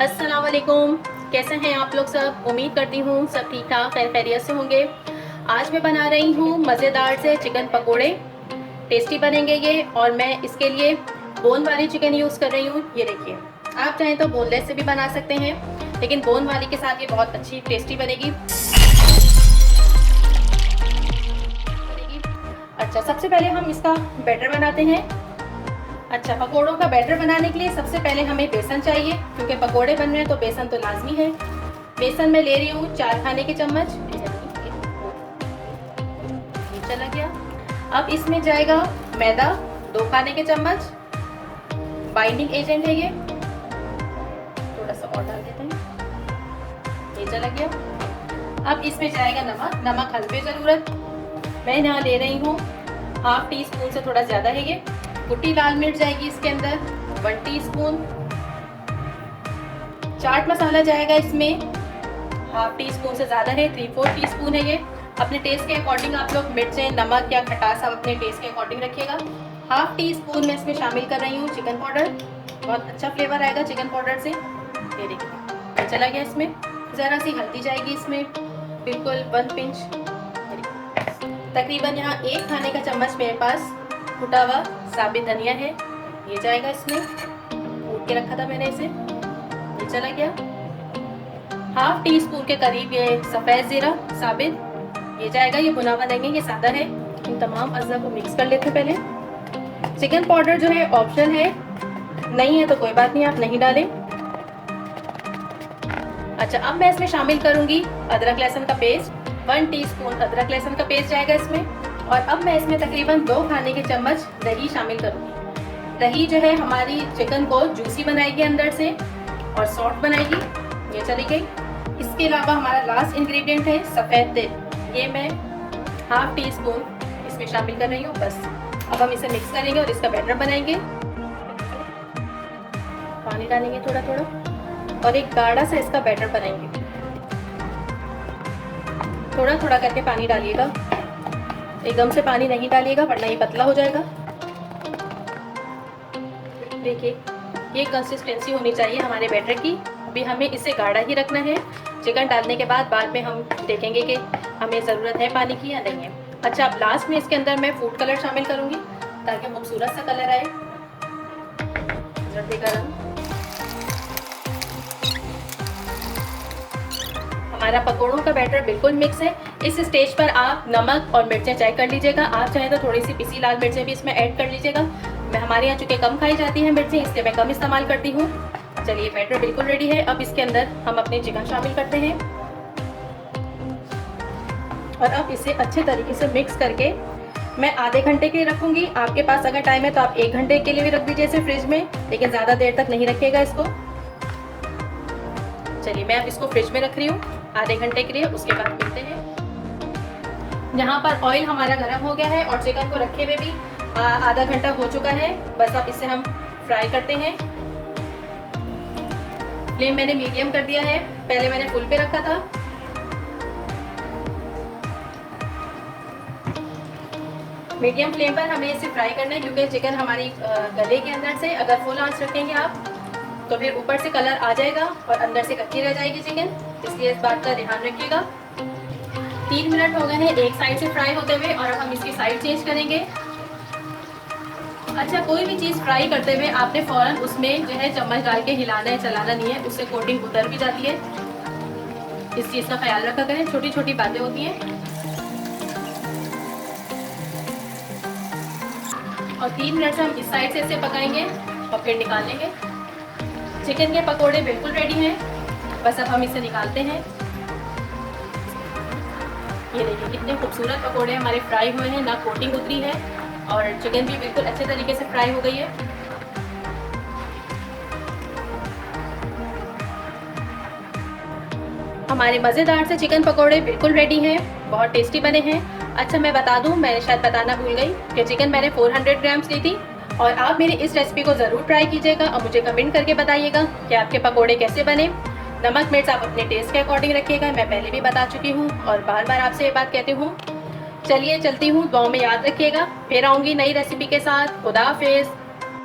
अस्सलाम वालेकुम। कैसे हैं आप लोग सब? उम्मीद करती हूँ सब ठीक ठाक खैर खैरियत से होंगे। आज मैं बना रही हूँ मज़ेदार से चिकन पकोड़े। टेस्टी बनेंगे ये, और मैं इसके लिए बोन वाली चिकन यूज़ कर रही हूँ। ये देखिए, आप चाहें तो बोनलेस से भी बना सकते हैं, लेकिन बोन वाली के साथ ये बहुत अच्छी टेस्टी बनेगी। अच्छा, सबसे पहले हम इसका बैटर बनाते हैं। अच्छा, पकोड़ों का बैटर बनाने के लिए सबसे पहले हमें बेसन चाहिए, क्योंकि पकोड़े बन रहे हैं तो बेसन तो लाजमी है। बेसन में ले रही हूँ 4 खाने के चम्मच। चला गया। अब इसमें जाएगा मैदा 2 खाने के चम्मच। बाइंडिंग एजेंट है ये, थोड़ा सा और डाल देते हैं। ये चला गया। अब इसमें जाएगा नमक। नमक हल्के ज़रूरत, मैं यहाँ ले रही हूँ ½ टीस्पून से थोड़ा ज़्यादा है ये। कुटी लाल मिर्च जाएगी इसके अंदर 1 टीस्पून। चाट मसाला जाएगा इसमें ½ टीस्पून से ज़्यादा है, 3/4 टीस्पून है ये। अपने टेस्ट के अकॉर्डिंग आप लोग मिर्चें, नमक या खटास आप अपने टेस्ट के अकॉर्डिंग रखिएगा। ½ टीस्पून मैं इसमें शामिल कर रही हूँ चिकन पाउडर। बहुत अच्छा फ्लेवर आएगा चिकन पाउडर से। ये देखिए, चला गया। इसमें ज़रा सी हल्दी जाएगी इसमें, बिल्कुल 1 पिंच। तकरीबन यहाँ 1 खाने का चम्मच मेरे पास कुटा हुआ साबित धनिया है, ये जाएगा इसमें। कूट के रखा था मैंने इसे, ये चला गया। ½ टीस्पून के करीब ये सफ़ेद ज़ीरा साबित, ये जाएगा। ये भुना हुआ देंगे, ये सादा है। इन तमाम अज़्ज़ा को मिक्स कर लेते हैं पहले। चिकन पाउडर जो है ऑप्शनल है, नहीं है तो कोई बात नहीं, आप नहीं डालें। अच्छा, अब मैं इसमें शामिल करूँगी अदरक लहसुन का पेस्ट। 1 टीस्पून अदरक लहसुन का पेस्ट जाएगा इसमें। और अब मैं इसमें तकरीबन 2 खाने के चम्मच दही शामिल करूँगी। दही जो है हमारी चिकन को जूसी बनाएगी अंदर से और सॉफ्ट बनाएगी। ये चली गई। इसके अलावा हमारा लास्ट इंग्रेडिएंट है सफ़ेद तिल, ये मैं ½ टीस्पून इसमें शामिल कर रही हूँ बस। अब हम इसे मिक्स करेंगे और इसका बैटर बनाएंगे। पानी डालेंगे थोड़ा थोड़ा और एक गाढ़ा सा इसका बैटर बनाएंगे। थोड़ा थोड़ा करके पानी डालिएगा, एकदम से पानी नहीं डालिएगा वरना ये पतला हो जाएगा। देखिए, ये कंसिस्टेंसी होनी चाहिए हमारे बैटर की। अभी हमें इसे गाढ़ा ही रखना है। चिकन डालने के बाद में हम देखेंगे कि हमें ज़रूरत है पानी की या नहीं है। अच्छा, अब लास्ट में इसके अंदर मैं फूड कलर शामिल करूँगी ताकि खूबसूरत सा कलर आए, जर्दी का रंग। हमारा पकोड़ों का बैटर बिल्कुल मिक्स है। इस स्टेज पर आप नमक और मिर्चें चेक कर लीजिएगा। आप चाहें तो थोड़ी सी पिसी लाल मिर्चें भी इसमें ऐड कर लीजिएगा। मैं हमारे यहाँ चूँकि कम खाई जाती हैं मिर्चें, इसलिए मैं कम इस्तेमाल करती हूँ। चलिए, बैटर बिल्कुल रेडी है। अब इसके अंदर हम अपने चिकन शामिल करते हैं और अब इसे अच्छे तरीके से मिक्स करके मैं आधे घंटे के लिए रखूँगी। आपके पास अगर टाइम है तो आप 1 घंटे के लिए भी रख दीजिए इसे फ्रिज में, लेकिन ज़्यादा देर तक नहीं रखिएगा इसको। चलिए, मैं अब इसको फ्रिज में रख रही हूँ आधे घंटे के लिए। उसके बाद मिलते हैं। यहाँ पर ऑयल हमारा गर्म हो गया है और चिकन को रखे हुए भी आधा घंटा हो चुका है। बस अब इसे हम फ्राई करते हैं। फ्लेम मैंने मीडियम कर दिया है, पहले मैंने फुल पे रखा था। मीडियम फ्लेम पर हमें इसे फ्राई करना है, क्योंकि चिकन हमारी गले के अंदर से अगर फुल आंच रखेंगे आप तो फिर ऊपर से कलर आ जाएगा और अंदर से कच्ची रह जाएगी चिकन, इसलिए इस बात का ध्यान रखिएगा। 3 मिनट हो गए हैं एक साइड से फ्राई होते हुए और अब हम इसकी साइड चेंज करेंगे। अच्छा, कोई भी चीज़ फ्राई करते हुए आपने फ़ौरन उसमें जो है चम्मच डाल के हिलाना है, चलाना नहीं है, उससे कोटिंग उतर भी जाती है। इस चीज़ का ख्याल रखा करें, छोटी छोटी बातें होती हैं। और 3 मिनट से हम इस साइड से इसे पकाएंगे और फिर निकाल लेंगे। चिकन के पकोड़े बिल्कुल रेडी हैं, बस अब हम इसे निकालते हैं। ये देखिए, कितने खूबसूरत पकोड़े हमारे फ्राई हुए हैं, ना कोटिंग उतरी है और चिकन भी बिल्कुल अच्छे तरीके से फ्राई हो गई है। हमारे मज़ेदार से चिकन पकोड़े बिल्कुल रेडी हैं, बहुत टेस्टी बने हैं। अच्छा, मैं बता दूं, मैं शायद बताना भूल गई कि चिकन मैंने 400 ग्राम्स ली थी। और आप मेरी इस रेसिपी को ज़रूर ट्राई कीजिएगा और मुझे कमेंट करके बताइएगा कि आपके पकोड़े कैसे बने। नमक मिर्च आप अपने टेस्ट के अकॉर्डिंग रखिएगा, मैं पहले भी बता चुकी हूँ और बार बार आपसे ये बात कहती हूँ। चलिए, चलती हूँ, दुआओं में याद रखिएगा। फिर आऊँगी नई रेसिपी के साथ। खुदा हाफिज़।